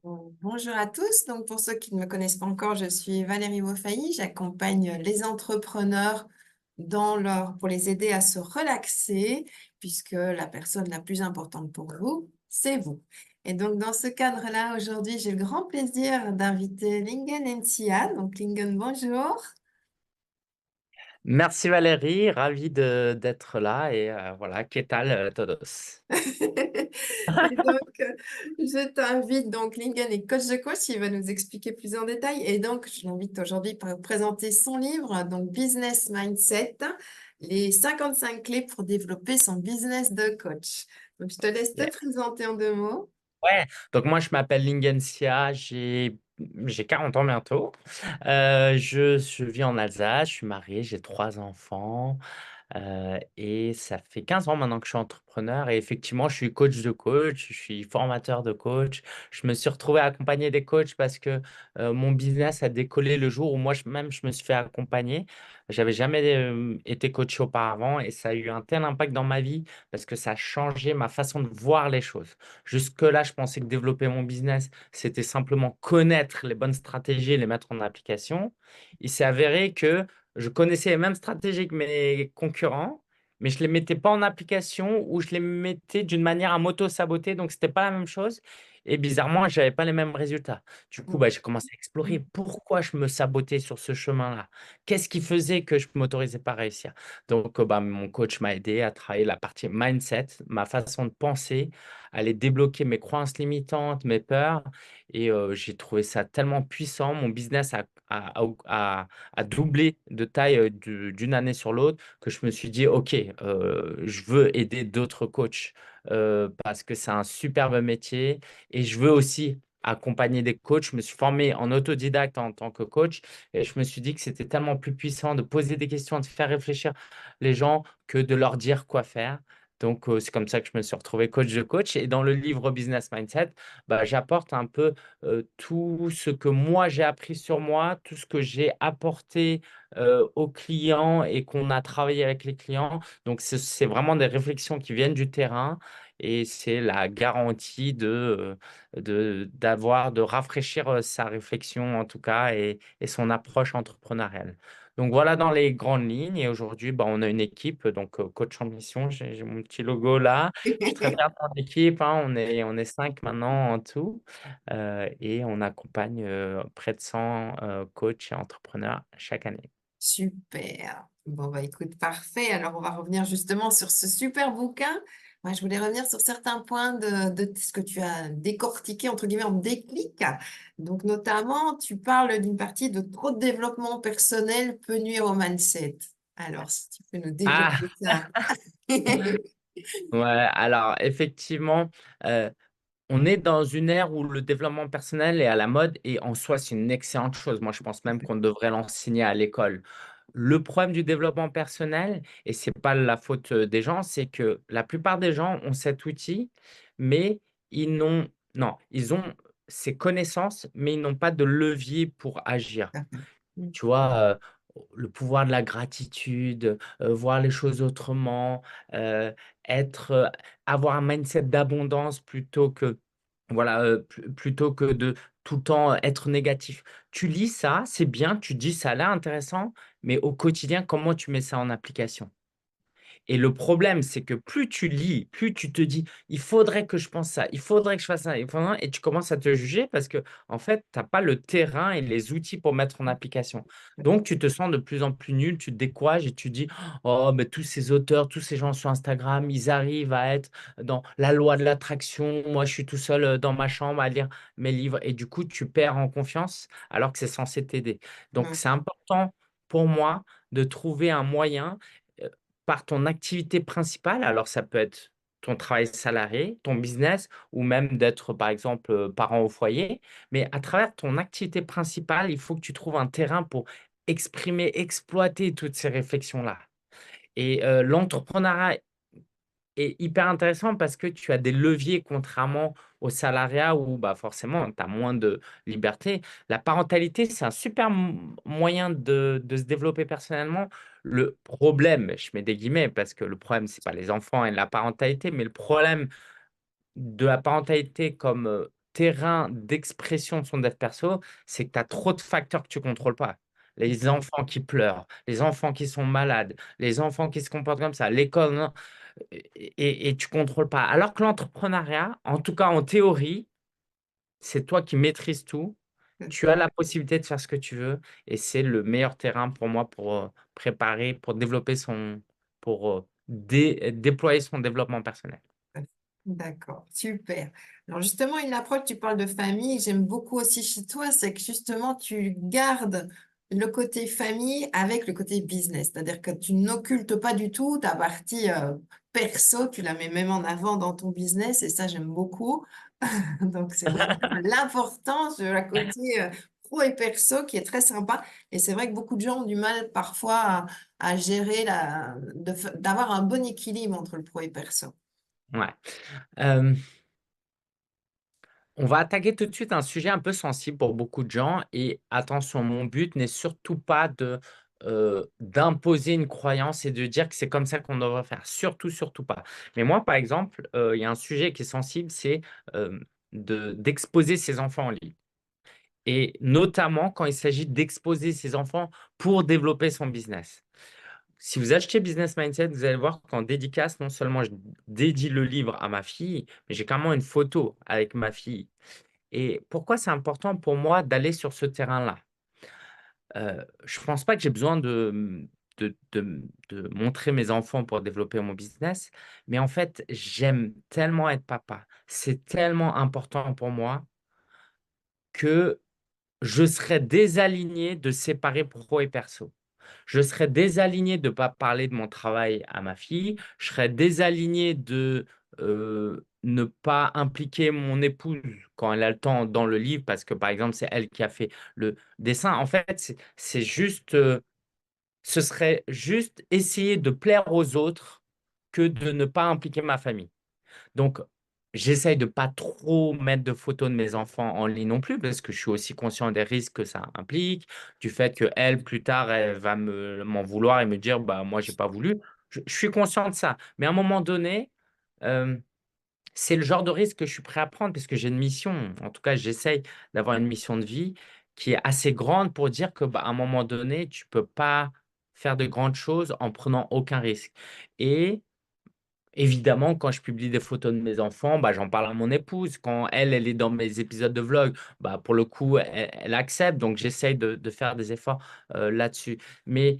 Bonjour à tous. Donc, pour ceux qui ne me connaissent pas encore, je suis Valérie Mofailly. J'accompagne les entrepreneurs pour les aider à se relaxer, puisque la personne la plus importante pour vous, c'est vous. Et donc, dans ce cadre-là, aujourd'hui, j'ai le grand plaisir d'inviter Lingen Encia. Donc, Lingen, bonjour. Merci Valérie, ravi d'être là et voilà, ¿qué tal todos? Et donc, je t'invite, donc Lingen est coach de coach, il va nous expliquer plus en détail. Et donc, je l'invite aujourd'hui pour présenter son livre, donc Business Mindset, les 55 clés pour développer son business de coach. Donc, je te laisse te Yeah. présenter en 2 mots. Ouais, donc moi je m'appelle Lingensia, j'ai 40 ans bientôt. Je vis en Alsace, je suis marié, j'ai 3 enfants. Et ça fait 15 ans maintenant que je suis entrepreneur et effectivement, je suis coach de coach, je suis formateur de coach. Je me suis retrouvé à accompagner des coachs parce que mon business a décollé le jour où moi-même je me suis fait accompagner. J'avais jamais été coach auparavant et ça a eu un tel impact dans ma vie parce que ça a changé ma façon de voir les choses. Jusque-là, je pensais que développer mon business, c'était simplement connaître les bonnes stratégies et les mettre en application. Il s'est avéré que je connaissais les mêmes stratégies que mes concurrents, mais je ne les mettais pas en application ou je les mettais d'une manière à m'auto-saboter. Donc, ce n'était pas la même chose. Et bizarrement, je n'avais pas les mêmes résultats. Du coup, j'ai commencé à explorer pourquoi je me sabotais sur ce chemin-là. Qu'est-ce qui faisait que je ne m'autorisais pas à réussir? Donc, mon coach m'a aidé à travailler la partie mindset, ma façon de penser, à aller débloquer mes croyances limitantes, mes peurs. Et j'ai trouvé ça tellement puissant. Mon business a doublé de taille d'une année sur l'autre que je me suis dit, OK, je veux aider d'autres coachs parce que c'est un superbe métier et je veux aussi accompagner des coachs. Je me suis formé en autodidacte en tant que coach et je me suis dit que c'était tellement plus puissant de poser des questions, de faire réfléchir les gens que de leur dire quoi faire. Donc, c'est comme ça que je me suis retrouvé coach de coach. Et dans le livre Business Mindset, j'apporte un peu tout ce que moi j'ai appris sur moi, tout ce que j'ai apporté aux clients et qu'on a travaillé avec les clients. Donc, c'est vraiment des réflexions qui viennent du terrain et c'est la garantie de rafraîchir sa réflexion en tout cas et son approche entrepreneuriale. Donc voilà dans les grandes lignes. Et aujourd'hui, on a une équipe, donc coach en mission, j'ai mon petit logo là. Je suis très fier de mon équipe, hein. On est 5 maintenant en tout. Et on accompagne près de 100 coachs et entrepreneurs chaque année. Super. Bon, bah écoute, parfait. Alors, on va revenir justement sur ce super bouquin. Moi, je voulais revenir sur certains points de ce que tu as décortiqué, entre guillemets, en déclic. Donc, notamment, tu parles d'une partie de trop de développement personnel peut nuire au mindset. Alors, si tu peux nous Ah, développer ça. ouais, alors effectivement, euh, on est dans une ère où le développement personnel est à la mode et en soi, c'est une excellente chose. Moi, je pense même qu'on devrait l'enseigner à l'école. Le problème du développement personnel, et c'est pas la faute des gens, c'est que la plupart des gens ont cet outil, mais ils n'ont, non, ils ont ces connaissances, mais ils n'ont pas de levier pour agir. Tu vois, le pouvoir de la gratitude, voir les choses autrement, être, avoir un mindset d'abondance plutôt que voilà, plutôt que de tout le temps être négatif. Tu lis ça, c'est bien, tu dis ça a l'air intéressant, mais au quotidien, comment tu mets ça en application? Et le problème, c'est que plus tu lis, plus tu te dis: «Il faudrait que je pense ça, il faudrait que je fasse ça, il faudrait» et tu commences à te juger parce que en fait, tu as pas le terrain et les outils pour mettre en application. Donc tu te sens de plus en plus nul, tu te décourages et tu dis: «Oh, mais tous ces auteurs, tous ces gens sur Instagram, ils arrivent à être dans la loi de l'attraction. Moi, je suis tout seul, dans ma chambre à lire mes livres» et du coup, tu perds en confiance alors que c'est censé t'aider. Donc c'est important pour moi de trouver un moyen, par ton activité principale, alors ça peut être ton travail salarié, ton business ou même d'être, par exemple, parent au foyer. Mais à travers ton activité principale, il faut que tu trouves un terrain pour exprimer, exploiter toutes ces réflexions-là. Et l'entrepreneuriat est hyper intéressant parce que tu as des leviers contrairement au salariat où forcément tu as moins de liberté. La parentalité, c'est un super moyen de se développer personnellement. Le problème, je mets des guillemets parce que le problème, c'est pas les enfants et la parentalité, mais le problème de la parentalité comme terrain d'expression de son dev perso, c'est que tu as trop de facteurs que tu ne contrôles pas. Les enfants qui pleurent, les enfants qui sont malades, les enfants qui se comportent comme ça, l'école, non, et tu ne contrôles pas. Alors que l'entrepreneuriat, en tout cas en théorie, c'est toi qui maîtrises tout. C'est Tu as la possibilité de faire ce que tu veux et c'est le meilleur terrain pour moi pour préparer, pour développer pour déployer son développement personnel. ça. D'accord, super. Alors justement, une approche, tu parles de famille, j'aime beaucoup aussi chez toi, c'est que justement, tu gardes le côté famille avec le côté business. C'est-à-dire que tu n'occultes pas du tout ta partie perso, tu la mets même en avant dans ton business et ça, j'aime beaucoup. Donc, c'est vraiment l'importance de la côté pro et perso qui est très sympa. Et c'est vrai que beaucoup de gens ont du mal parfois à gérer, d'avoir un bon équilibre entre le pro et perso. Ouais. Euh, On va attaquer tout de suite un sujet un peu sensible pour beaucoup de gens. Et attention, mon but n'est surtout pas d'imposer une croyance et de dire que c'est comme ça qu'on devrait faire. Surtout, surtout pas. Mais moi, par exemple, il y a un sujet qui est sensible, c'est d'exposer ses enfants en ligne. Et notamment quand il s'agit d'exposer ses enfants pour développer son business. Si vous achetez Business Mindset, vous allez voir qu'en dédicace, non seulement je dédie le livre à ma fille, mais j'ai carrément une photo avec ma fille. Et pourquoi c'est important pour moi d'aller sur ce terrain-là? Je ne pense pas que j'ai besoin de montrer mes enfants pour développer mon business, mais en fait, j'aime tellement être papa. C'est tellement important pour moi que je serais désaligné de séparer pro et perso. Je serais désaligné de ne pas parler de mon travail à ma fille. Je serais désaligné de ne pas impliquer mon épouse quand elle a le temps dans le livre, parce que, par exemple, c'est elle qui a fait le dessin. En fait, c'est juste, ce serait juste essayer de plaire aux autres que de ne pas impliquer ma famille. Donc, j'essaye de pas trop mettre de photos de mes enfants en ligne non plus, parce que je suis aussi conscient des risques que ça implique, du fait que elle, plus tard, elle va m'en vouloir et me dire, bah, moi, j'ai pas voulu. Je suis conscient de ça. Mais à un moment donné, euh, c'est le genre de risque que je suis prêt à prendre, parce que j'ai une mission. En tout cas, j'essaye d'avoir une mission de vie qui est assez grande pour dire que, bah, à un moment donné, tu peux pas faire de grandes choses en prenant aucun risque. Et évidemment, quand je publie des photos de mes enfants, bah, j'en parle à mon épouse. Quand elle est dans mes épisodes de vlog, bah, pour le coup, elle accepte. Donc, j'essaye de faire des efforts là-dessus. Mais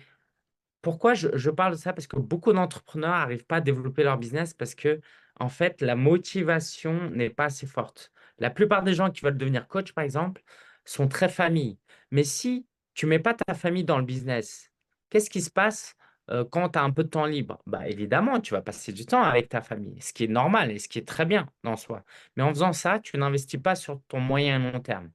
pourquoi je parle de ça? Parce que beaucoup d'entrepreneurs n'arrivent pas à développer leur business parce que, en fait, la motivation n'est pas assez forte. La plupart des gens qui veulent devenir coach, par exemple, sont très famille. Mais si tu mets pas ta famille dans le business, qu'est-ce qui se passe quand tu as un peu de temps libre? Bah, évidemment, tu vas passer du temps avec ta famille, ce qui est normal et ce qui est très bien dans soi. Mais en faisant ça, tu n'investis pas sur ton moyen et long terme.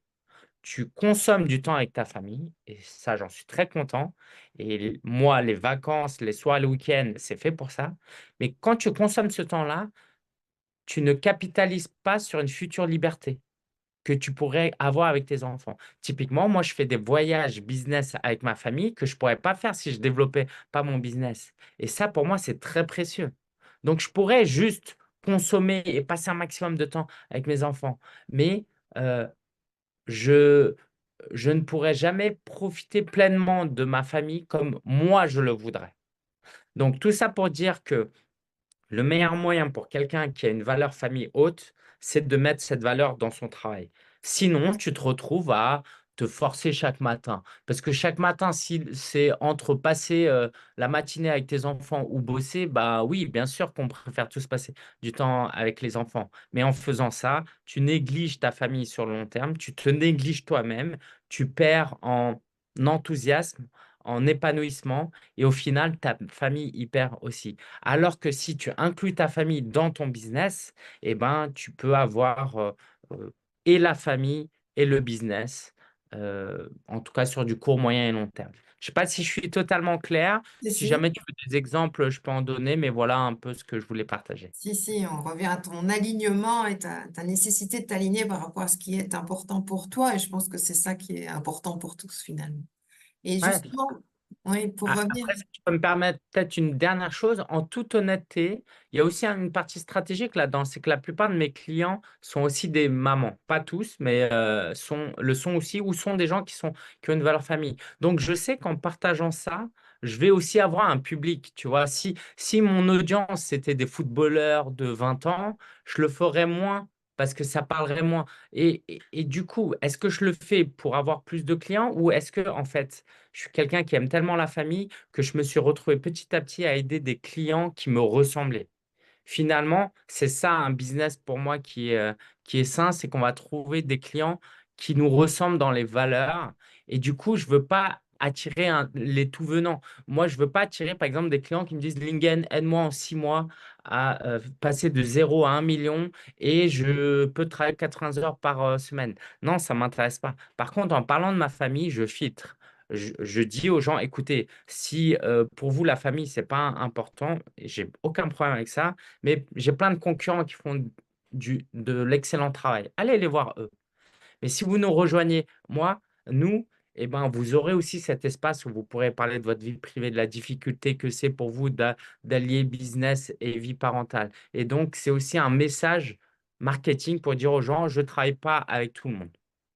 Tu consommes du temps avec ta famille et ça, j'en suis très content. Et moi, les vacances, les soirs, le week-end, c'est fait pour ça. Mais quand tu consommes ce temps-là, tu ne capitalises pas sur une future liberté que tu pourrais avoir avec tes enfants. Typiquement, moi, je fais des voyages business avec ma famille que je ne pourrais pas faire si je développais pas mon business. Et ça, pour moi, c'est très précieux. Donc, je pourrais juste consommer et passer un maximum de temps avec mes enfants. Mais euh, je, je ne pourrai jamais profiter pleinement de ma famille comme moi je le voudrais. Donc, tout ça pour dire que le meilleur moyen pour quelqu'un qui a une valeur famille haute, c'est de mettre cette valeur dans son travail. Sinon, tu te retrouves à te forcer chaque matin. Parce que chaque matin, si c'est entre passer la matinée avec tes enfants ou bosser, bah oui, bien sûr qu'on préfère tous passer du temps avec les enfants. Mais en faisant ça, tu négliges ta famille sur le long terme, tu te négliges toi-même, tu perds en enthousiasme, en épanouissement, et au final, ta famille y perd aussi. Alors que si tu inclus ta famille dans ton business, eh ben, tu peux avoir euh, et la famille et le business, en tout cas sur du court, moyen et long terme. Je ne sais pas si je suis totalement clair. Si, Si si, jamais tu veux des exemples, je peux en donner, mais voilà un peu ce que je voulais partager. si, on revient à ton alignement et ta nécessité de t'aligner par rapport à ce qui est important pour toi. Et je pense que c'est ça qui est important pour tous finalement. Et Ouais, justement, Oui, pour revenir. Après, si tu peux me permettre peut-être une dernière chose, en toute honnêteté, il y a aussi une partie stratégique là-dedans, c'est que la plupart de mes clients sont aussi des mamans, pas tous, mais le sont aussi, ou sont des gens qui ont une valeur famille. Donc, je sais qu'en partageant ça, je vais aussi avoir un public, tu vois. Si mon audience, c'était des footballeurs de 20 ans, je le ferais moins parce que ça parlerait moins. Et du coup, est-ce que je le fais pour avoir plus de clients ou est-ce que, en fait, je suis quelqu'un qui aime tellement la famille que je me suis retrouvé petit à petit à aider des clients qui me ressemblaient. Finalement, c'est ça un business pour moi qui est sain, c'est qu'on va trouver des clients qui nous ressemblent dans les valeurs. Et du coup, je ne veux pas attirer les tout venants. Moi, je ne veux pas attirer, par exemple, des clients qui me disent, Lingen, aide-moi en 6 mois à passer de 0 à 1 million et je peux travailler 80 heures par semaine. Non, ça ne m'intéresse pas. Par contre, en parlant de ma famille, je filtre. Je dis aux gens, écoutez, si pour vous la famille, c'est pas important, j'ai aucun problème avec ça, mais j'ai plein de concurrents qui font de l'excellent travail. Allez les voir eux. Mais si vous nous rejoignez, nous, eh ben, vous aurez aussi cet espace où vous pourrez parler de votre vie privée, de la difficulté que c'est pour vous d'allier business et vie parentale. Et donc, c'est aussi un message marketing pour dire aux gens, je ne travaille pas avec tout le monde.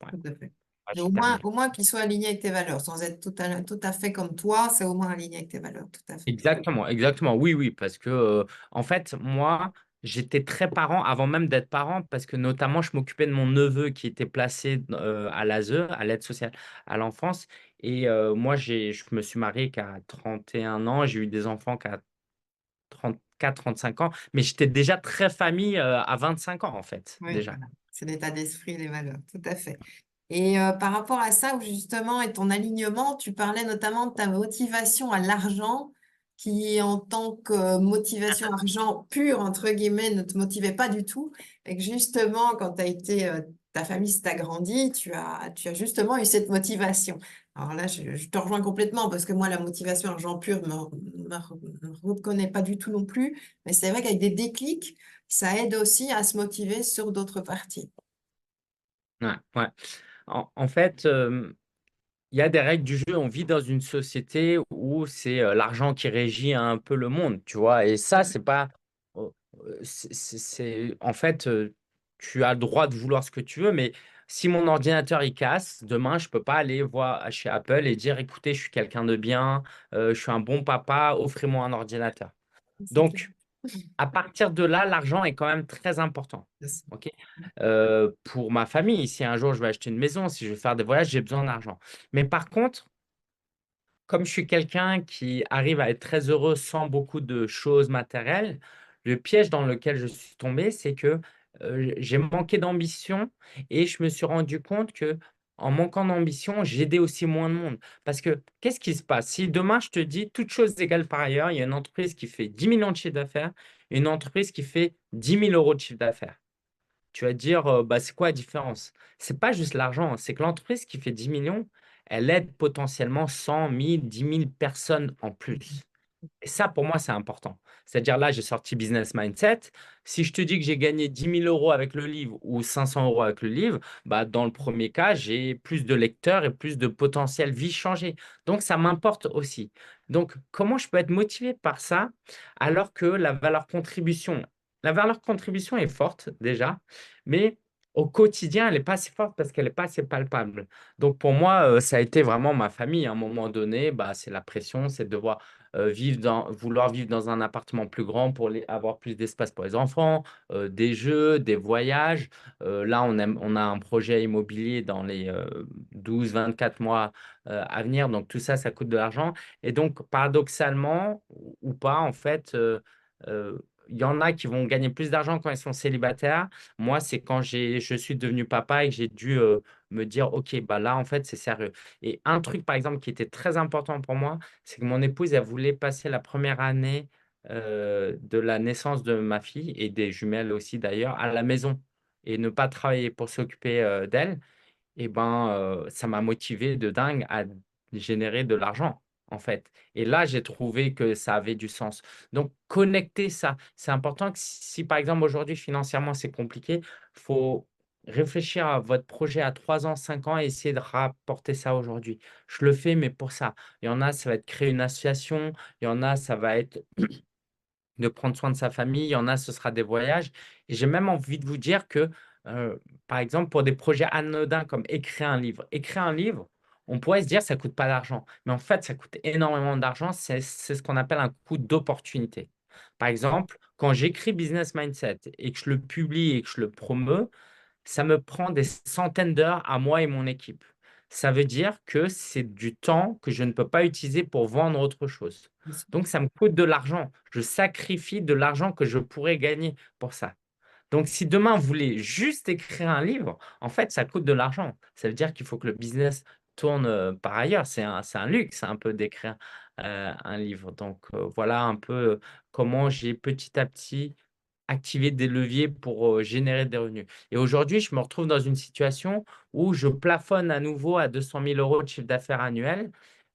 Ouais, Tout à fait. ouais, Mais j'ai terminé. au moins qu'il soit aligné avec tes valeurs, sans être tout à fait comme toi, c'est au moins aligné avec tes valeurs, tout à fait. Exactement, exactement. Oui, oui, parce que en fait, moi, j'étais très parent avant même d'être parent, parce que notamment, je m'occupais de mon neveu qui était placé à l'ASE, à l'aide sociale à l'enfance. Et moi, je me suis marié qu'à 31 ans, j'ai eu des enfants qu'à 34, 35 ans, mais j'étais déjà très famille à 25 ans, en fait, Oui, déjà. voilà. C'est l'état d'esprit, les valeurs, tout à fait. Et par rapport à ça, où justement, et ton alignement, tu parlais notamment de ta motivation à l'argent, qui en tant que motivation argent pure, entre guillemets, ne te motivait pas du tout. Et que justement, quand tu as été, ta famille s'est agrandie, tu as justement eu cette motivation. Alors là, je te rejoins complètement parce que moi, la motivation argent pure me reconnaît pas du tout non plus. Mais c'est vrai qu'avec des déclics, ça aide aussi à se motiver sur d'autres parties. Ouais, ouais. En fait, il y a des règles du jeu. On vit dans une société où c'est l'argent qui régit un peu le monde, tu vois. Et ça, c'est pas. En fait, tu as le droit de vouloir ce que tu veux, mais si mon ordinateur il casse, demain, je peux pas aller voir chez Apple et dire, écoutez, je suis quelqu'un de bien, je suis un bon papa, offrez-moi un ordinateur. C'est clair. Donc, à partir de là, l'argent est quand même très important. Yes. OK? Pour ma famille, si un jour je vais acheter une maison, si je veux faire des voyages, j'ai besoin d'argent. Mais par contre, comme je suis quelqu'un qui arrive à être très heureux sans beaucoup de choses matérielles, le piège dans lequel je suis tombé, c'est que j'ai manqué d'ambition et je me suis rendu compte que en manquant d'ambition, j'aidais aussi moins de monde. Parce que qu'est-ce qui se passe? Si demain je te dis, toutes choses égales par ailleurs, il y a une entreprise qui fait 10 millions de chiffre d'affaires et une entreprise qui fait 10 000 € de chiffre d'affaires. Tu vas te dire, bah, c'est quoi la différence? C'est pas juste l'argent, c'est que l'entreprise qui fait 10 millions, elle aide potentiellement 100, 1000, 10 000 personnes en plus. Et ça, pour moi, c'est important. C'est-à-dire là, j'ai sorti Business Mindset. Si je te dis que j'ai gagné 10 000 € avec le livre ou 500 € avec le livre, bah, dans le premier cas, j'ai plus de lecteurs et plus de potentiel vie changée. Donc, ça m'importe aussi. Donc, comment je peux être motivé par ça alors que la valeur contribution est forte déjà, mais au quotidien, elle n'est pas assez forte parce qu'elle n'est pas assez palpable. Donc, pour moi, ça a été vraiment ma famille. À un moment donné, bah, c'est la pression, c'est de devoir vouloir vivre dans un appartement plus grand pour avoir plus d'espace pour les enfants, des jeux, des voyages. Là, on a un projet immobilier dans les 12, 24 mois à venir. Donc, tout ça, ça coûte de l'argent. Et donc, paradoxalement ou pas, en fait, euh, il y en a qui vont gagner plus d'argent quand ils sont célibataires. Moi, c'est quand je suis devenu papa et que j'ai dû me dire, OK, bah là, en fait, c'est sérieux. Et un truc, par exemple, qui était très important pour moi, c'est que mon épouse, elle voulait passer la première année de la naissance de ma fille et des jumelles aussi d'ailleurs à la maison et ne pas travailler pour s'occuper d'elle. Et ben, ça m'a motivé de dingue à générer de l'argent, en fait. Et là, j'ai trouvé que ça avait du sens. Donc, connecter ça, c'est important que si, par exemple, aujourd'hui, financièrement, c'est compliqué, faut réfléchir à votre projet à 3 ans, 5 ans et essayer de rapporter ça aujourd'hui. Je le fais, mais pour ça. Il y en a, ça va être créer une association, il y en a, ça va être de prendre soin de sa famille, il y en a, ce sera des voyages et j'ai même envie de vous dire que, par exemple, pour des projets anodins comme écrire un livre. Écrire un livre, on pourrait se dire: «Ça coûte pas d'argent», mais en fait, ça coûte énormément d'argent. C'est ce qu'on appelle un coût d'opportunité. Par exemple, quand j'écris Business Mindset et que je le publie et que je le promeux, ça me prend des centaines d'heures à moi et mon équipe. Ça veut dire que c'est du temps que je ne peux pas utiliser pour vendre autre chose. Bien sûr. Donc ça me coûte de l'argent. Je sacrifie de l'argent que je pourrais gagner pour ça. Donc si demain vous voulez juste écrire un livre, en fait, ça coûte de l'argent. Ça veut dire qu'il faut que le business tourne, par ailleurs. C'est un luxe un peu d'écrire, un livre. Donc, voilà un peu, comment j'ai petit à petit activer des leviers pour, générer des revenus et aujourd'hui, je me retrouve dans une situation où je plafonne à nouveau à 200 000 € de chiffre d'affaires annuel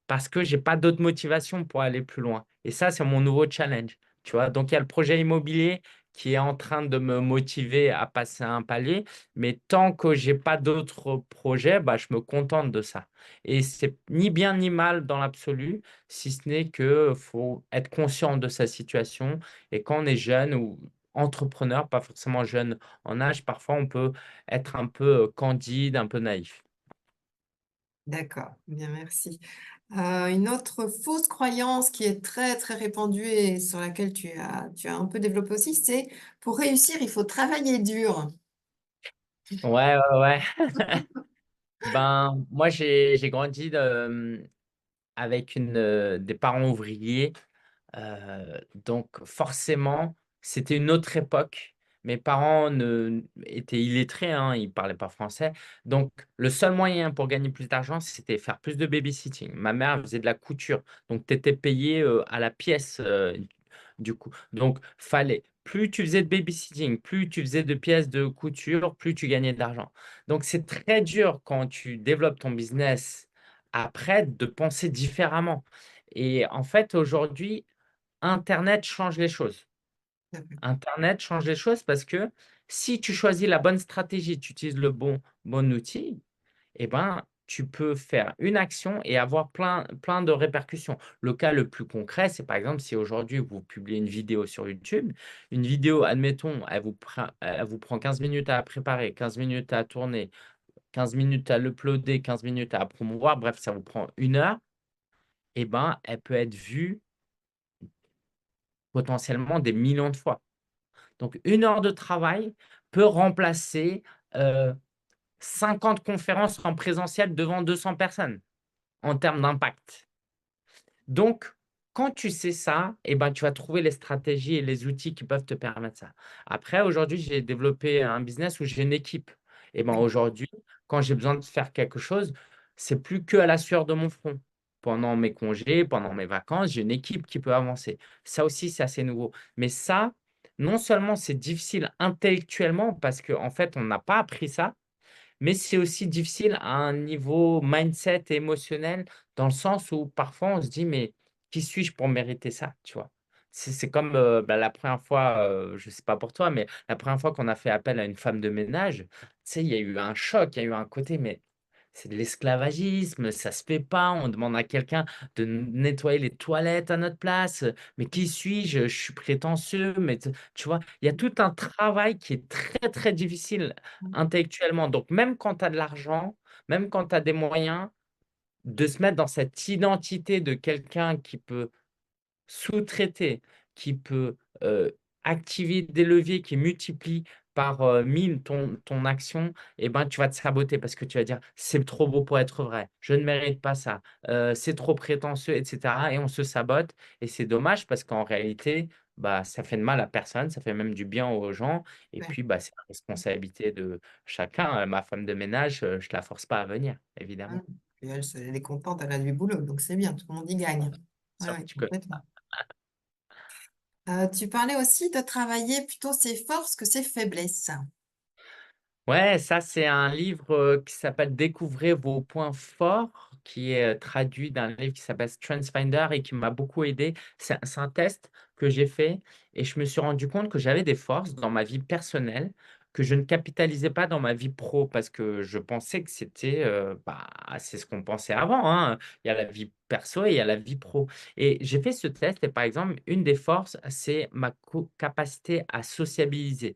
parce que j'ai pas d'autre motivation pour aller plus loin et ça, c'est mon nouveau challenge, tu vois? Donc il y a le projet immobilier qui est en train de me motiver à passer un palier, mais tant que j'ai pas d'autres projets, bah, je me contente de ça et c'est ni bien ni mal dans l'absolu, si ce n'est que faut être conscient de sa situation et quand on est jeune ou entrepreneur, pas forcément jeune en âge, parfois on peut être un peu, candide, un peu naïf. D'accord, bien, merci. Une autre fausse croyance qui est très, très répandue et sur laquelle tu as un peu développé aussi, c'est: «Pour réussir, il faut travailler dur». Ouais, ouais, ouais. Ben, moi j'ai grandi, avec des parents ouvriers. Donc forcément, c'était une autre époque. Mes parents étaient illettrés, hein, ils ne parlaient pas français. Donc le seul moyen pour gagner plus d'argent, c'était faire plus de babysitting. Ma mère elle faisait de la couture, donc tu étais payé, à la pièce, du coup. Donc fallait plus tu faisais de babysitting, plus tu faisais de pièces de couture, plus tu gagnais d'argent. Donc c'est très dur quand tu développes ton business après de penser différemment et en fait aujourd'hui internet change les choses. Internet change les choses parce que si tu choisis la bonne stratégie, tu utilises le bon outil, et ben, tu peux faire une action et avoir plein de répercussions. Le cas le plus concret, c'est par exemple si aujourd'hui vous publiez une vidéo sur YouTube, une vidéo, admettons, elle vous prend 15 minutes à préparer, 15 minutes à tourner, 15 minutes à l'uploader, 15 minutes à promouvoir, bref, ça vous prend 1 heure, et ben, elle peut être vue potentiellement des millions de fois. Donc 1 heure de travail peut remplacer, heu, 50 conférences en présentiel devant 200 personnes, en termes d'impact. Donc, quand tu sais ça, et ben, tu vas trouver les stratégies et les outils qui peuvent te permettre ça. Après, aujourd'hui, j'ai développé un business où j'ai une équipe. Et ben, Oui, aujourd'hui, quand j'ai besoin de faire quelque chose, c'est plus que à la sueur de mon front. Pendant mes congés, pendant mes vacances, j'ai une équipe qui peut avancer. Ça aussi, c'est assez nouveau. Mais ça, non seulement c'est difficile intellectuellement parce qu'en fait, on n'a pas appris ça, mais c'est aussi difficile à un niveau mindset et émotionnel, dans le sens où parfois on se dit: «Mais qui suis-je pour mériter ça?» Tu vois? C'est comme, bah, la première fois, je sais pas pour toi, mais la première fois qu'on a fait appel à une femme de ménage, tu sais, il y a eu un choc, il y a eu un côté: «Mais c'est de l'esclavagisme, ça se fait pas, on demande à quelqu'un de nettoyer les toilettes à notre place, mais qui suis-je? Je suis prétentieux», mais tu vois? Il y a tout un travail qui est très, très difficile intellectuellement. Donc même quand tu as de l'argent, même quand tu as des moyens, de se mettre dans cette identité de quelqu'un qui peut sous-traiter, qui peut, activer des leviers qui multiplient par, 1000 ton action, et ben, tu vas te saboter parce que tu vas dire: «C'est trop beau pour être vrai, je ne mérite pas ça, c'est trop prétentieux» et cetera et on se sabote et c'est dommage parce qu'en réalité, bah, ça fait de mal à personne, ça fait même du bien aux gens et ouais. puis, bah, c'est la responsabilité de chacun. Ma femme de ménage, je la force pas à venir, Mmh. évidemment. Et elle est contente, elle a du boulot, donc c'est bien, tout le monde y gagne. Ouais, Sûr que ouais, tu connais. complètement. Tu parlais aussi de travailler plutôt ses forces que ses faiblesses. Ouais, ça, c'est un livre, qui s'appelle «Découvrez vos points forts», qui est, traduit d'un livre qui s'appelle StrengthsFinder et qui m'a beaucoup aidé. C'est un test que j'ai fait et je me suis rendu compte que j'avais des forces dans ma vie personnelle que je ne capitalisais pas dans ma vie pro parce que je pensais que c'était, c'est ce qu'on pensait avant, hein. Il y a la vie perso et il y a la vie pro. Et j'ai fait ce test et par exemple, une des forces, c'est ma capacité à sociabiliser,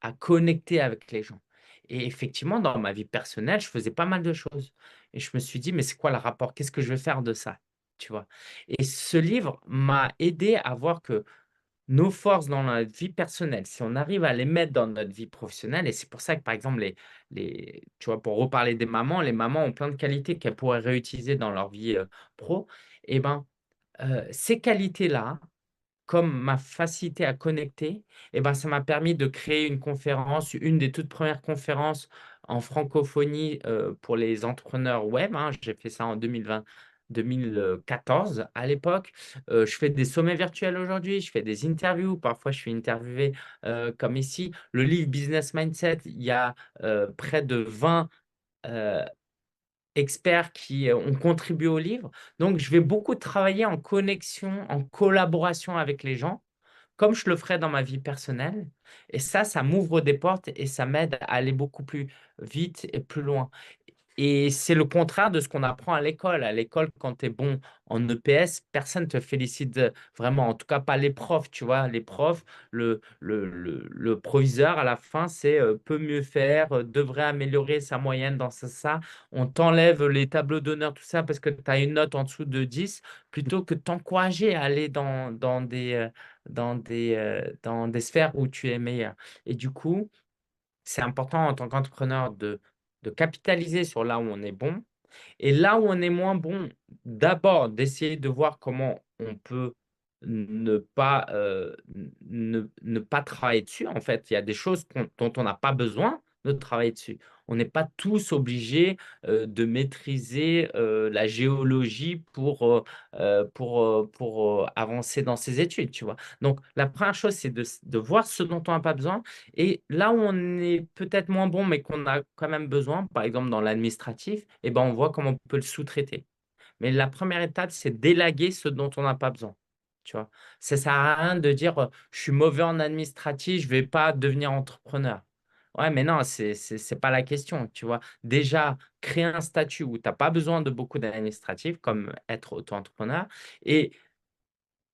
à connecter avec les gens. Et effectivement, dans ma vie personnelle, je faisais pas mal de choses. Et je me suis dit, mais c'est quoi le rapport? Qu'est-ce que je vais faire de ça? Tu vois? Et ce livre m'a aidé à voir que nos forces dans la vie personnelle, si on arrive à les mettre dans notre vie professionnelle, et c'est pour ça que, par exemple, tu vois, pour reparler des mamans, les mamans ont plein de qualités qu'elles pourraient réutiliser dans leur vie pro. Et ben, ces qualités-là, comme ma facilité à connecter, et ben, ça m'a permis de créer une conférence, une des toutes premières conférences en francophonie, pour les entrepreneurs web, hein. J'ai fait ça en 2014 à l'époque. Je fais des sommets virtuels aujourd'hui, je fais des interviews, parfois je suis interviewé, comme ici. Le livre Business Mindset, il y a, près de 20, heu, experts qui, ont contribué au livre. Donc je vais beaucoup travailler en connexion, en collaboration avec les gens comme je le ferais dans ma vie personnelle et ça m'ouvre des portes et ça m'aide à aller beaucoup plus vite et plus loin. Et c'est le contraire de ce qu'on apprend à l'école. À l'école, quand tu es bon en EPS, personne ne te félicite, vraiment, en tout cas pas les profs, tu vois? Les profs, le proviseur à la fin, c'est, peut mieux faire, devrait améliorer sa moyenne dans ça. On t'enlève les tableaux d'honneur, tout ça, parce que tu as une note en dessous de 10, plutôt que de t'encourager à aller dans des sphères où tu es meilleur. Et du coup, c'est important en tant qu'entrepreneur de capitaliser sur là où on est bon et là où on est moins bon, d'abord d'essayer de voir comment on peut ne pas, ne pas travailler dessus. En fait, il y a des choses dont on n'a pas besoin de travailler dessus. On n'est pas tous obligés, de maîtriser, la géologie pour avancer dans ses études, tu vois? Donc la première chose, c'est de voir ce dont on n'a pas besoin et là où on est peut-être moins bon, mais qu'on a quand même besoin, par exemple dans l'administratif, et ben, on voit comment on peut le sous-traiter. Mais la première étape, c'est d'élaguer ce dont on n'a pas besoin, tu vois? Ça sert à rien de dire, «Je suis mauvais en administratif, je vais pas devenir entrepreneur». Ouais, mais non, c'est pas la question, tu vois? Déjà, créer un statut où tu as pas besoin de beaucoup d'administratif, comme être auto-entrepreneur et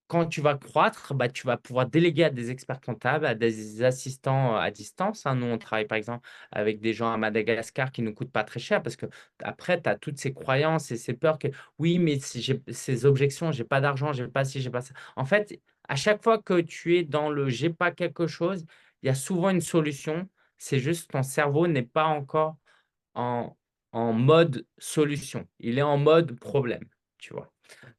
quand tu vas croître, bah, tu vas pouvoir déléguer à des experts comptables, à des assistants, à distance, hein. Nous, on travaille par exemple avec des gens à Madagascar qui ne nous coûtent pas très cher parce qu'après, tu as toutes ces croyances et ces peurs que: «Oui, mais si j'ai ces objections, j'ai pas d'argent, j'ai pas ci, j'ai pas ça». En fait, à chaque fois que tu es dans le «j'ai pas quelque chose», il y a souvent une solution. C'est juste ton cerveau n'est pas encore en mode solution. Il est en mode problème, tu vois?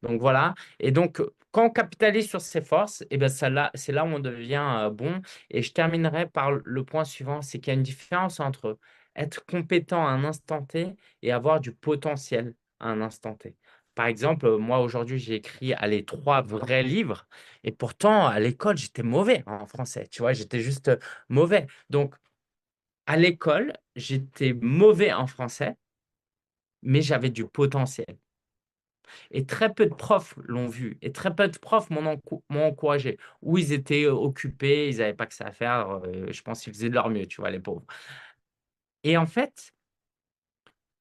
Donc voilà et donc quand on capitalise sur ses forces et ben ça là c'est là où on devient, bon et je terminerai par le point suivant, c'est qu'il y a une différence entre être compétent à un instant T et avoir du potentiel à un instant T. Par exemple, moi aujourd'hui j'ai écrit, allez 3 vrais livres et pourtant à l'école j'étais mauvais en français, tu vois? J'étais juste, mauvais. Donc à l'école, j'étais mauvais en français, mais j'avais du potentiel et très peu de profs l'ont vu et très peu de profs m'ont encouragé. Ou ils étaient, occupés, ils n'avaient pas que ça à faire, je pense qu'ils faisaient de leur mieux, tu vois, les pauvres. Et en fait,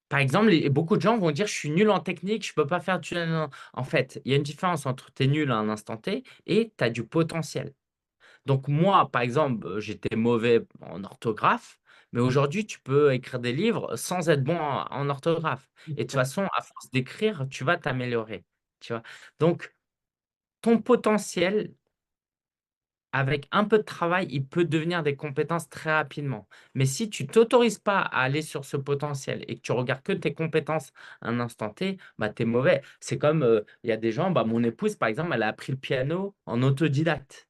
par exemple, beaucoup de gens vont dire: «Je suis nul en technique, je peux pas faire du» en fait, il y a une différence entre tu es nul à un instant T et tu as du potentiel. Donc moi, par exemple, j'étais mauvais en orthographe, mais aujourd'hui, tu peux écrire des livres sans être bon en orthographe et de toute façon, à force d'écrire, tu vas t'améliorer, tu vois? Donc ton potentiel, avec un peu de travail, il peut devenir des compétences très rapidement. Mais si tu t'autorises pas à aller sur ce potentiel et que tu regardes que tes compétences à un instant T, bah, tu es mauvais. C'est comme, il y a des gens, bah, mon épouse, par exemple, elle a appris le piano en autodidacte.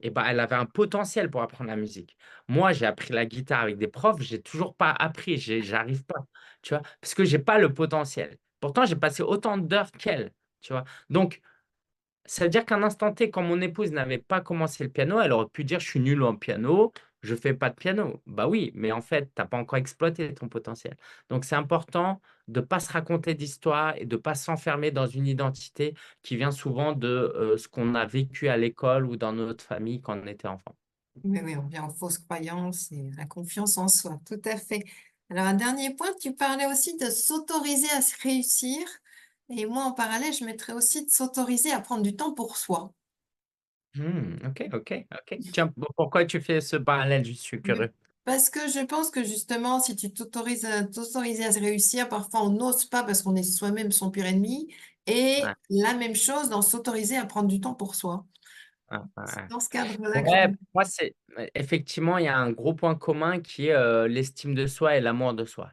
Et bah, elle avait un potentiel pour apprendre la musique. Moi, j'ai appris la guitare avec des profs, j'ai toujours pas appris, j'arrive pas, tu vois? Parce que j'ai pas le potentiel. Pourtant, j'ai passé autant d'heures qu'elle, tu vois? Donc ça veut dire qu'à un instant T, quand mon épouse n'avait pas commencé le piano, elle aurait pu dire: «Je suis nulle en piano, je fais pas de piano». Bah oui, mais en fait, tu as pas encore exploité ton potentiel. Donc c'est important de pas se raconter d'histoires et de pas s'enfermer dans une identité qui vient souvent de, ce qu'on a vécu à l'école ou dans notre famille quand on était enfant. Mais oui, on vient en fausse croyance et la confiance en soi, tout à fait. Alors, un dernier point, tu parlais aussi de s'autoriser à se réussir. Et moi, en parallèle, je mettrais aussi de s'autoriser à prendre du temps pour soi. Ok, ok, ok. Tiens, pourquoi tu fais ce parallèle? Je suis Mais curieux. parce que je pense que justement, si tu t'autoriser à se réussir, parfois on n'ose pas parce qu'on est soi-même son pire ennemi. Ouais, Et la même chose dans s'autoriser à prendre du temps pour soi. ouais, C'est ouais. dans ce cadre-là que je Ouais, pour moi, c'est effectivement, il y a un gros point commun qui est l'estime de soi et l'amour de soi.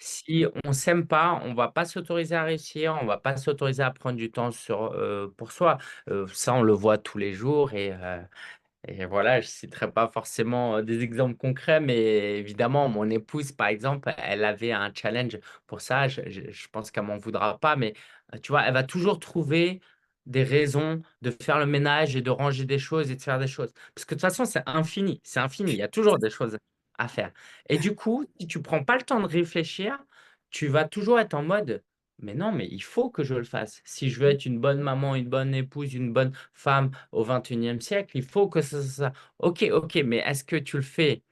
Si on s'aime pas, on va pas s'autoriser à réussir, on va pas s'autoriser à prendre du temps pour soi. Ça, on le voit tous les jours et voilà, je ne citerai pas forcément des exemples concrets, mais évidemment, mon épouse, par exemple, elle avait un challenge pour ça. Je pense qu'elle m'en voudra pas, mais tu vois, elle va toujours trouver des raisons de faire le ménage et de ranger des choses et de faire des choses. Parce que de toute façon, c'est infini, c'est infini. Il y a toujours des choses à faire. Et du coup, si tu prends pas le temps de réfléchir, tu vas toujours être en mode, mais non, mais il faut que je le fasse. Si je veux être une bonne maman, une bonne épouse, une bonne femme au 21e siècle, il faut que ça. Ok, ok, mais est-ce que tu le fais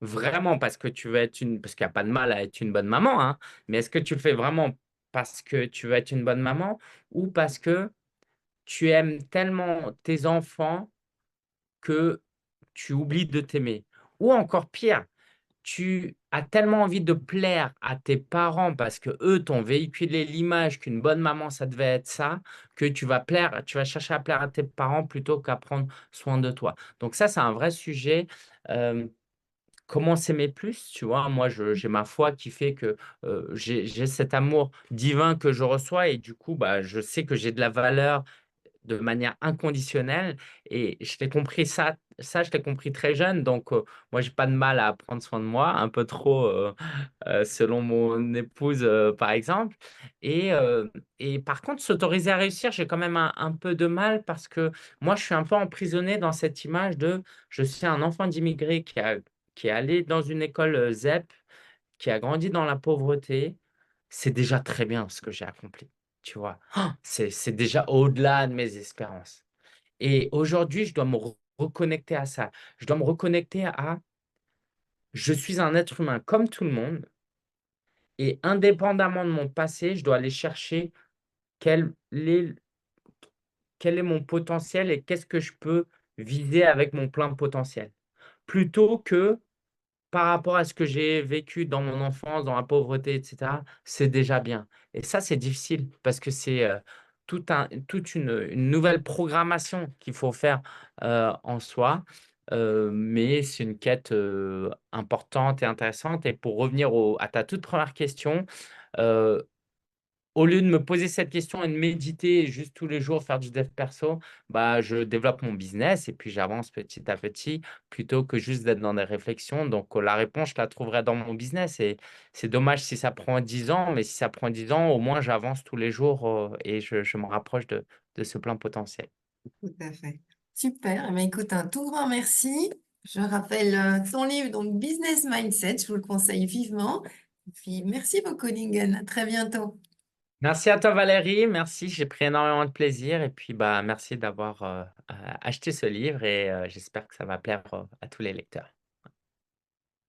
vraiment parce que tu veux être une. Parce qu'il n'y a pas de mal à être une bonne maman, hein, mais est-ce que tu le fais vraiment parce que tu veux être une bonne maman ou parce que tu aimes tellement tes enfants que tu oublies de t'aimer? Ou encore pire, tu as tellement envie de plaire à tes parents parce que eux t'ont véhiculé l'image qu'une bonne maman, ça devait être ça, que tu vas chercher à plaire à tes parents plutôt qu'à prendre soin de toi. Donc ça, c'est un vrai sujet. Euh, Comment s'aimer plus, tu vois? Moi, j'ai ma foi qui fait que j'ai cet amour divin que je reçois et du coup, bah, je sais que j'ai de la valeur de manière inconditionnelle et je l'ai compris ça je l'ai compris très jeune donc moi j'ai pas de mal à prendre soin de moi, un peu trop selon mon épouse par exemple et par contre s'autoriser à réussir, j'ai quand même un peu de mal parce que moi je suis un peu emprisonné dans cette image de je suis un enfant d'immigré qui est allé dans une école ZEP, qui a grandi dans la pauvreté, c'est déjà très bien ce que j'ai accompli, tu vois? C'est déjà au-delà de mes espérances et aujourd'hui, je dois me reconnecter à ça. Je dois me reconnecter à: je suis un être humain comme tout le monde et indépendamment de mon passé, je dois aller chercher quel est quel est mon potentiel et qu'est-ce que je peux viser avec mon plein potentiel. Plutôt que par rapport à ce que j'ai vécu dans mon enfance, dans la pauvreté et cetera, c'est déjà bien et ça, c'est difficile parce que c'est, toute une nouvelle programmation qu'il faut faire, en soi, mais c'est une quête, importante et intéressante et pour revenir à ta toute première question, heu au lieu de me poser cette question et de méditer et juste tous les jours faire du dev perso, bah, je développe mon business et puis j'avance petit à petit plutôt que juste d'être dans des réflexions. Donc, la réponse, je la trouverai dans mon business et c'est dommage si ça prend 10 ans, mais si ça prend 10 ans, au moins j'avance tous les jours, et je me rapproche de ce plein potentiel. Tout à fait. Super. Eh bien, écoute, un tout grand merci. Je rappelle ton livre, donc Business Mindset, je vous le conseille vivement. Et puis, merci beaucoup, Lingen. À très bientôt. Merci à toi Valérie, merci, j'ai pris énormément de plaisir et puis, bah, merci d'avoir, acheté ce livre et j'espère que ça va plaire, à tous les lecteurs.